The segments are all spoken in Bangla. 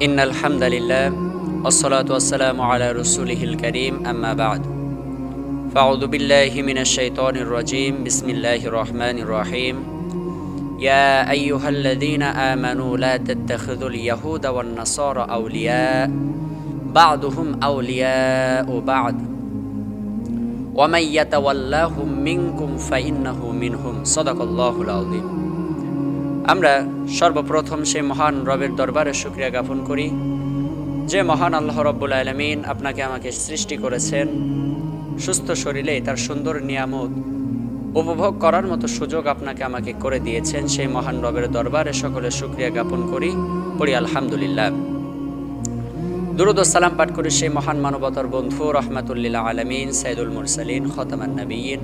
ইন্নাল হামদালিল্লাহ ওয়াসসালাতু ওয়াসসালামু আলা রাসূলিহিল কারীম আম্মা বা'দ ফাআউযু বিল্লাহি মিনাশ শাইতানির রাজীম বিসমিল্লাহির রহমানির রহিম ইয়া আইয়ুহাল্লাযীনা আমানু লা তাত্তাখিযুল ইয়াহুদা ওয়ান নাসারা আউলিয়া বা'দুহুম আউলিয়াউ বা'দ ওয়া মান ইয়াতাওয়াল্লাহুম মিনকুম ফাইন্নাহু মিনহুম সাদাকাল্লাহুল আযীম। আমরা সর্বপ্রথম সেই মহান রবের দরবারে শুকরিয়া জ্ঞাপন করি যে মহান আল্লাহ রব্বুল আলামিন আপনাকে আমাকে সৃষ্টি করেছেন, সুস্থ শরীরে তার সুন্দর নিয়ামত উপভোগ করার মতো সুযোগ আপনাকে আমাকে করে দিয়েছেন। সেই মহান রবের দরবারে সকলে শুকরিয়া জ্ঞাপন করি, পড়ি আলহামদুলিল্লাহ। দুরূদ ও সালাম পাঠ করি সেই মহান মানবতার বন্ধু রহমাতুল্লিল আলামিন সাইয়্যিদুল মুরসালিন খতামান নবিয়্যিন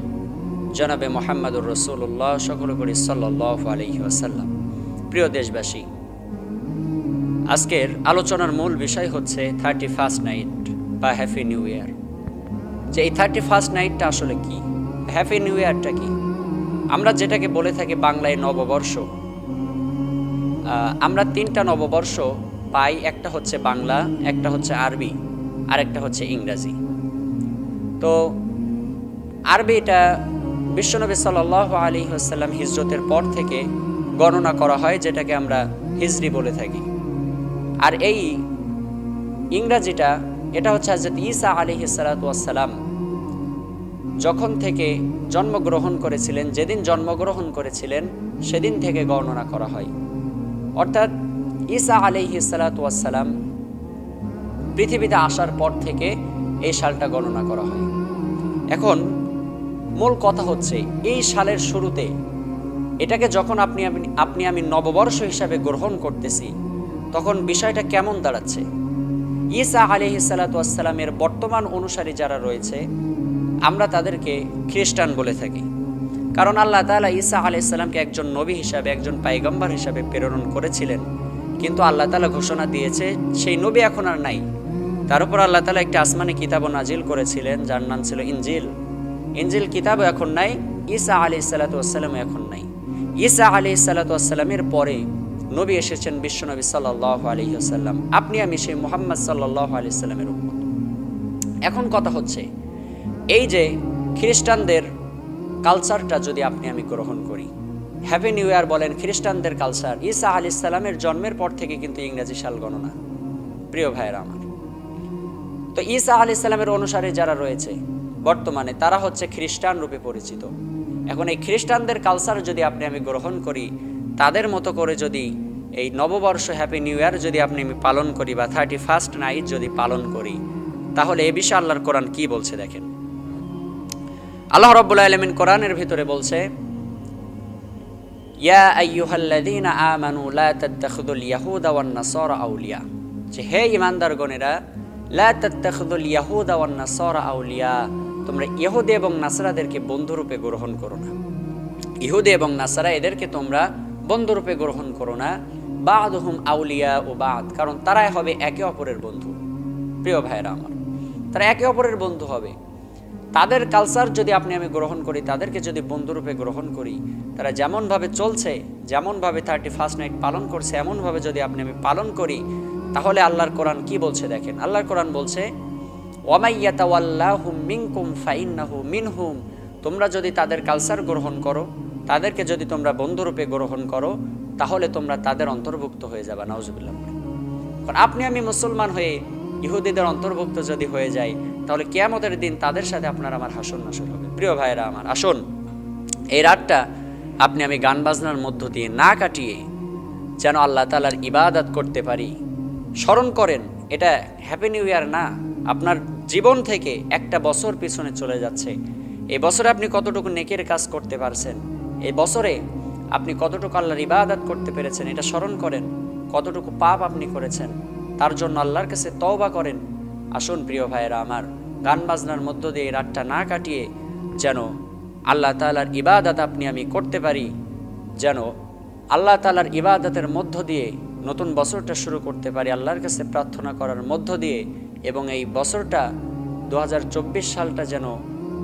জনাবে মুহাম্মদুর রাসূলুল্লাহ সকলে পড়ি সাল্লাল্লাহু আলাইহি ওয়াসাল্লাম। প্রিয় দেশবাসী, আজকের আলোচনার মূল বিষয় হচ্ছে 31st নাইট বা হ্যাপি নিউ ইয়ার। যে এই 31st নাইটটা আসলে কি, হ্যাপি নিউ ইয়ারটা কি? আমরা যেটাকে বলে থাকি বাংলায় নববর্ষ, আমরা তিনটা নববর্ষ পাই, একটা হচ্ছে বাংলা, একটা হচ্ছে আরবি, আর একটা হচ্ছে ইংরাজি। তো আরবিটা বিশ্বনবী সাল্লাল্লাহু আলাইহি ওয়াসাল্লাম হিজরতের পর থেকে গণনা করা হয়, যেটাকে আমরা হিজরি বলে থাকি। আর এই ইংরাজিটা এটা হচ্ছে হযরত ঈসা আলাইহিস সালাতু ওয়াস সালাম যখন থেকে জন্মগ্রহণ করেছিলেন, যেদিন জন্মগ্রহণ করেছিলেন সেদিন থেকে গণনা করা হয়। অর্থাৎ ঈসা আলাইহিস সালাতু ওয়াস সালাম পৃথিবীতে আসার পর থেকে এই সালটা গণনা করা হয়। এখন মূল কথা হচ্ছে এই সালের শুরুতে এটাকে যখন আপনি আমি নববর্ষ হিসাবে গ্রহণ করতেছি, তখন বিষয়টা কেমন দাঁড়াচ্ছে? ঈসা আলাইহিস সালাতু ওয়াস সালামের বর্তমান অনুসারী যারা রয়েছে, আমরা তাদেরকে খ্রিস্টান বলে থাকি। কারণ আল্লাহ তাআলা ঈসা আলাইহিস সালামকে একজন নবী হিসাবে, একজন পয়গম্বর হিসাবে প্রেরণ করেছিলেন, কিন্তু আল্লাহ তাআলা ঘোষণা দিয়েছে সেই নবী এখন আর নাই। তার উপর আল্লাহ তাআলা একটা আসমানি কিতাবও নাজিল করেছিলেন, যার নাম ছিল ইনজিল। ইনজিল কিতাবও এখন নাই, ঈসা আলাইহিস সালাতু ওয়াস সালামও এখন নাই। ঈসা আলাইহিস সালাতু ওয়াস সালামের পরে নবী এসেছেন বিশ্বনবী সাল্লাল্লাহু আলাইহি ওয়াসাল্লাম। আপনি আমি সেই মুহাম্মদ সাল্লাল্লাহু আলাইহি ওয়াসাল্লামের উম্মত। এখন কথা হচ্ছে এই যে খ্রিস্টানদের কালচারটা যদি আপনি আমি গ্রহণ করি, হ্যাপি নিউ ইয়ার বলেন খ্রিস্টানদের কালচার, ঈসা আলাইহিস সালামের জন্মের পর থেকে কিন্তু ইংরেজি সাল গণনা। প্রিয় ভাইয়েরা আমার, তো ঈসা আলাইহিস সালামের অনুসারী যারা রয়েছে বর্তমানে, তারা হচ্ছে খ্রিস্টান রূপে পরিচিত। এখন এই খ্রিস্টানদের কালচার যদি আপনি আমি গ্রহণ করি, তাদের মতো করে যদি এই নববর্ষ হ্যাপি নিউ ইয়ার যদি আপনি আমি পালন করি বা 31st নাইট যদি পালন করি, তাহলে এ বিষয়ে আল্লাহর কোরআন কি বলছে দেখেন। আল্লাহ রাব্বুল আলামিন কোরআনের ভিতরে বলছে, ইয়া আইয়ুহাল্লাযীনা আমানু লা তাত্তাখিযুল ইয়াহুদা ওয়ান নাসারা আউলিয়া, যে হে ঈমানদারগণেরা, লা তাত্তাখিযুল ইয়াহুদা ওয়ান নাসারা আউলিয়া, তোমরা ইহুদি এবং নাসারাদেরকে বন্ধুরূপে গ্রহণ করো না। ইহুদি এবং নাসারা এদেরকে তোমরা বন্ধুরূপে গ্রহণ করো না। বা'দুহুম আউলিয়া ও বা'দ, কারণ তারাই হবে একে অপরের বন্ধু। প্রিয় ভাইরা আমার, তারা একে অপরের বন্ধু হবে। তাদের কালচার যদি আপনি আমি গ্রহণ করি, তাদেরকে যদি বন্ধুরূপে গ্রহণ করি, তারা যেমনভাবে চলছে, যেমনভাবে 31st নাইট পালন করছে, এমনভাবে যদি আপনি আমি পালন করি, তাহলে আল্লাহর কোরআন কি বলছে দেখেন। আল্লাহর কোরআন বলছে, ওয়া মান ইয়াতাওয়াল্লাহুম মিনকুম ফাইন্নাহু মিনহুম, তোমরা যদি তাদের কালচার গ্রহণ করো, তাদেরকে যদি তোমরা বন্ধুরূপে গ্রহণ করো, তাহলে তোমরা তাদের অন্তর্ভুক্ত হয়ে যাবে। নাউজুবিল্লাহ। কারণ আপনি আমি মুসলমান হয়ে ইহুদিদের অন্তর্ভুক্ত যদি হয়ে যাই, তাহলে কিয়ামতের দিন তাদের সাথে আপনার আমার হাসর নাসর হবে। প্রিয় ভাইয়েরা আমার, আসুন এই রাতটা আপনি আমি গান বাজনার মধ্য দিয়ে না কাটিয়ে যেন আল্লাহ তাআলার ইবাদত করতে পারি। স্মরণ করেন, এটা হ্যাপি নিউ ইয়ার না, আপনার জীবন থেকে একটা বছর পিছনে চলে যাচ্ছে। এই বছরে আপনি কতটুকু নেকের কাজ করতে পারছেন, এই বছরে আপনি কতটুকু আল্লাহর ইবাদত করতে পেরেছেন, এটা স্মরণ করেন। কতটুকু পাপ আপনি করেছেন, তার জন্য আল্লাহর কাছে তওবা করেন। আসুন প্রিয় ভাইয়েরা আমার, গান বাজনার মধ্য দিয়ে এই রাতটা না কাটিয়ে যেন আল্লাহ তাআলার ইবাদত আপনি আমি করতে পারি, যেন আল্লাহ তাআলার ইবাদতের মধ্য দিয়ে নতুন বছরটা শুরু করতে পারি, আল্লাহর কাছে প্রার্থনা করার মধ্য দিয়ে, এবং এই বছরটা 2024 সালটা যেন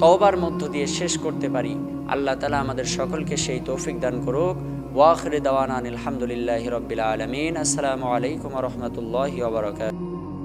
তওবার মধ্য দিয়ে শেষ করতে পারি। আল্লাহ তাআলা আমাদের সকলকে সেই তৌফিক দান করুক। ওয়া আখিরু দাওয়ানা আনিল হামদুলিল্লাহি রাব্বিল আলামিন। আসসালামু আলাইকুম ওয়া রাহমাতুল্লাহি ওয়া বারাকাতুহু।